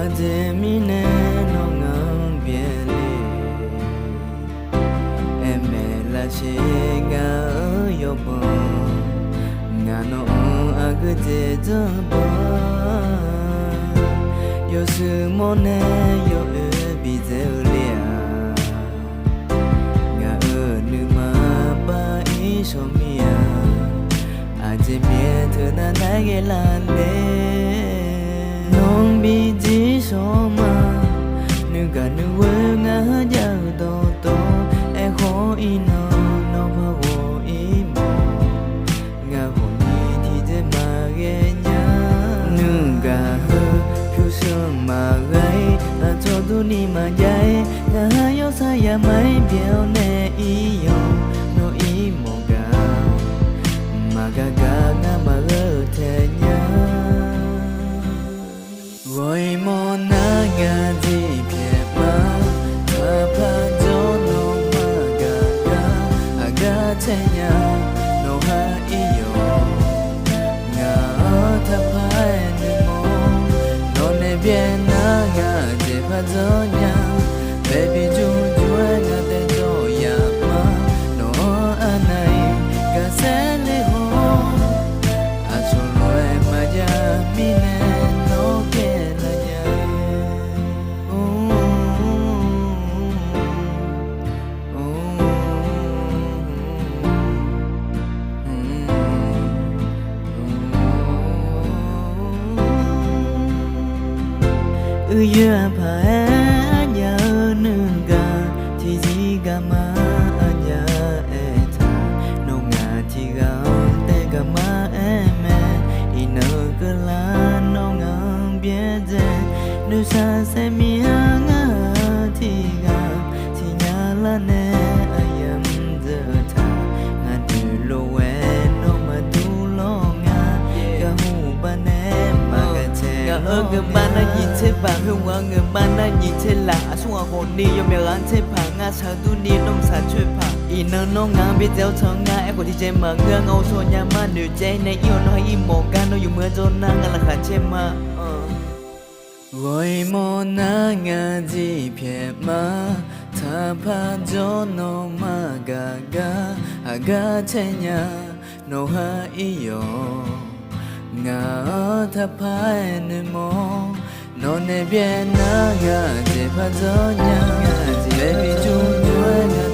Ademine no ngambiele emela shega yobo ngano agde dobo yosumone yo ebizelia nga numa ba ishomia ademie thana nagelale nong bi ji soma nuga nuwe nga jau do to e ho ino no bhawo imo nga ho ni thi de ma ge nya nuga hu phu sum ma gai a cho tu ni ma jai nga yo sa ya mai piao ne i yo no i mo ga ma ga ga nga ma ge the nya Roi mo na nga di phe ma tha pha jo no ma ga ga aga che nya no ha i yo nga tha pha ni mo no ne bien na nga de pha jo nya baby ju ju nga de jo ya ma no anai ga se le ho a so loi ma ja mi ne no ke Uya pa anya nunga thi ji ga ma anya eta no nga thi ga te ga ma eme ino ga la no nga bie je nu sa se mi nga thi ga thi nya la ne ayam de ta nga du lo we no ma du lo nga ga hu ba ne ma ga che ga ba na yi che ba hu wa nga ba na yi che la a su wa ho ni yo me ran che pa nga sa tu ni nom sa chue pa i no no nga bi zao chong nga e ko ti che ma nga ngau so nya ma nu che ne yo no i mo ga no yu me zo na nga la kha che ma Roi mo na nga ji phe ma tha pha jo no ma ga ga aga che nya no ha i yo nga tha pha ni mo no ne bien na ga de pha zo nya baby ju ju